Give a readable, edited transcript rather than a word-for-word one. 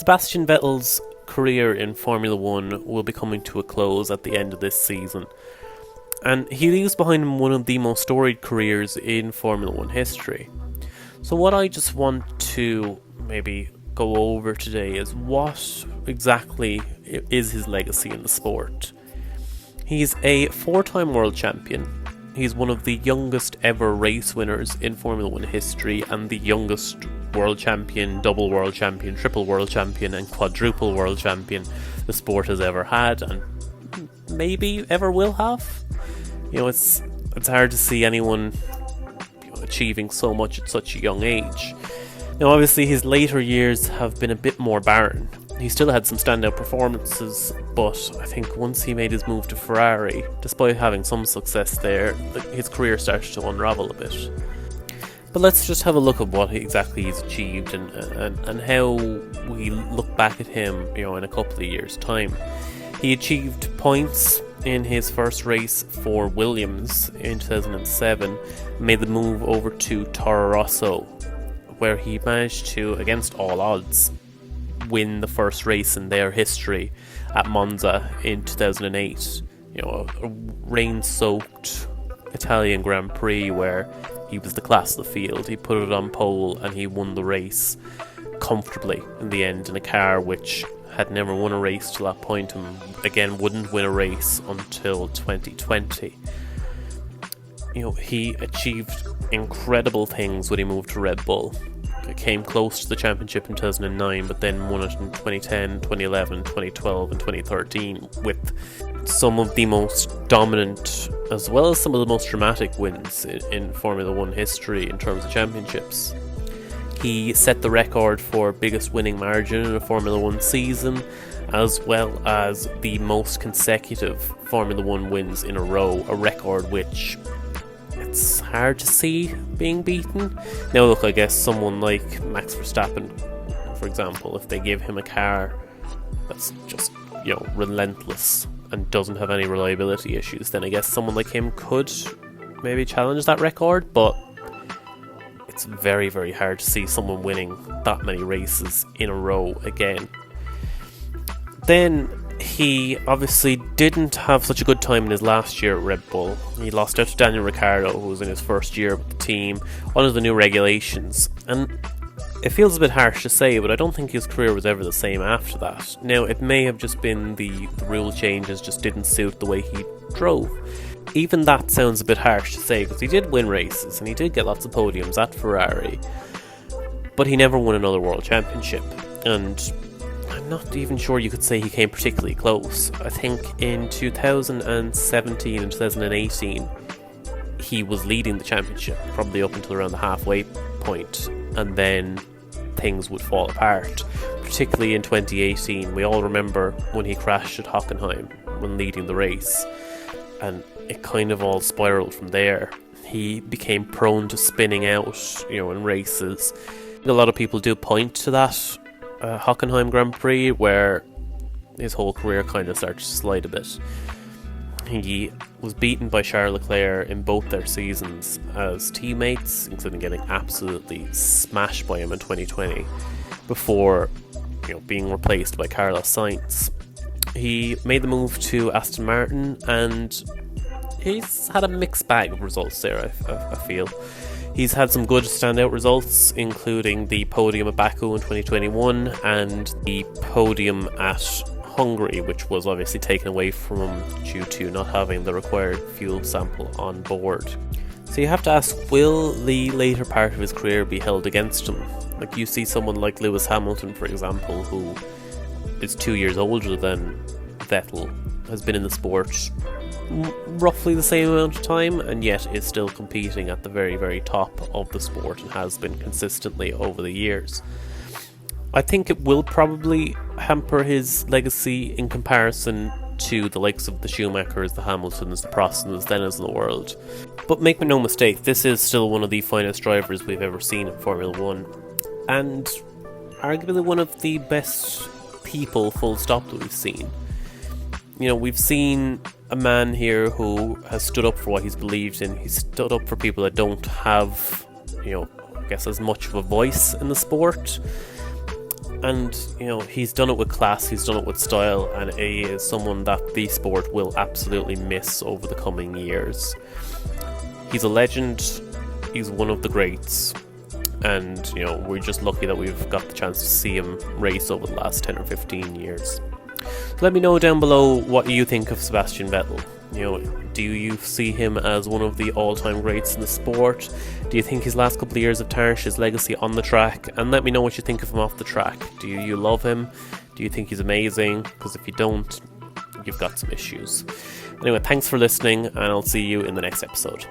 Sebastian Vettel's career in Formula 1 will be coming to a close at the end of this season, and he leaves behind him one of the most storied careers in Formula 1 history. So what I just want to maybe go over today is what exactly is his legacy in the sport. He's a 4-time world champion. He's one of the youngest ever race winners in Formula 1 history and the youngest world champion, double world champion, triple world champion and quadruple world champion the sport has ever had and maybe ever will have. It's hard to see anyone achieving so much at such a young age. Now obviously his later years have been a bit more barren. He still had some standout performances, but I think once he made his move to Ferrari, despite having some success there, his career started to unravel a bit. But let's just have a look at what exactly he's achieved and how we look back at him, in a couple of years' time. He achieved points in his first race for Williams in 2007, made the move over to Toro Rosso, where he managed to, against all odds, win the first race in their history at Monza in 2008. A rain-soaked Italian Grand Prix where he was the class of the field. He put it on pole and he won the race comfortably in the end in a car which had never won a race till that point and again wouldn't win a race until 2020. He achieved incredible things when he moved to Red Bull. He came close to the championship in 2009, but then won it in 2010, 2011, 2012 and 2013 with some of the most dominant as well as some of the most dramatic wins in Formula 1 history in terms of championships. He set the record for biggest winning margin in a Formula 1 season, as well as the most consecutive Formula 1 wins in a row, a record which it's hard to see being beaten. Now look, I guess someone like Max Verstappen, for example, if they give him a car that's just, relentless and doesn't have any reliability issues, then I guess someone like him could maybe challenge that record, but it's very, very hard to see someone winning that many races in a row again. Then he obviously didn't have such a good time in his last year at Red Bull. He lost out to Daniel Ricciardo, who was in his first year with the team, under the new regulations. And it feels a bit harsh to say, but I don't think his career was ever the same after that. Now, it may have just been the rule changes just didn't suit the way he drove. Even that sounds a bit harsh to say, because he did win races, and he did get lots of podiums at Ferrari. But he never won another world championship. And I'm not even sure you could say he came particularly close. I think in 2017 and 2018 he was leading the championship, probably up until around the halfway point, and then things would fall apart. Particularly in 2018, we all remember when he crashed at Hockenheim when leading the race, and it kind of all spiraled from there. He became prone to spinning out, in races. A lot of people do point to that Hockenheim Grand Prix where his whole career kind of started to slide a bit. He was beaten by Charles Leclerc in both their seasons as teammates, including getting absolutely smashed by him in 2020 before being replaced by Carlos Sainz. He made the move to Aston Martin and he's had a mixed bag of results there, I feel. He's had some good standout results, including the podium at Baku in 2021 and the podium at Hungary, which was obviously taken away from him due to not having the required fuel sample on board. So you have to ask, will the later part of his career be held against him? Like you see someone like Lewis Hamilton, for example, who is 2 years older than Vettel, has been in the sport roughly the same amount of time and yet is still competing at the very, very top of the sport and has been consistently over the years. I think it will probably hamper his legacy in comparison to the likes of the Schumachers, the Hamiltons, the Prosts and the Sennas in the world. But make no mistake, this is still one of the finest drivers we've ever seen in Formula 1 and arguably one of the best people full stop that we've seen. We've seen a man here who has stood up for what he's believed in. He's stood up for people that don't have, I guess as much of a voice in the sport. And, he's done it with class, he's done it with style, and he is someone that the sport will absolutely miss over the coming years. He's a legend, he's one of the greats, and, we're just lucky that we've got the chance to see him race over the last 10 or 15 years. So let me know down below what you think of Sebastian Vettel. Do you see him as one of the all-time greats in the sport? Do you think his last couple of years have tarnished his legacy on the track? And let me know what you think of him off the track. Do you love him? Do you think he's amazing? Because if you don't, you've got some issues. Anyway, thanks for listening, and I'll see you in the next episode.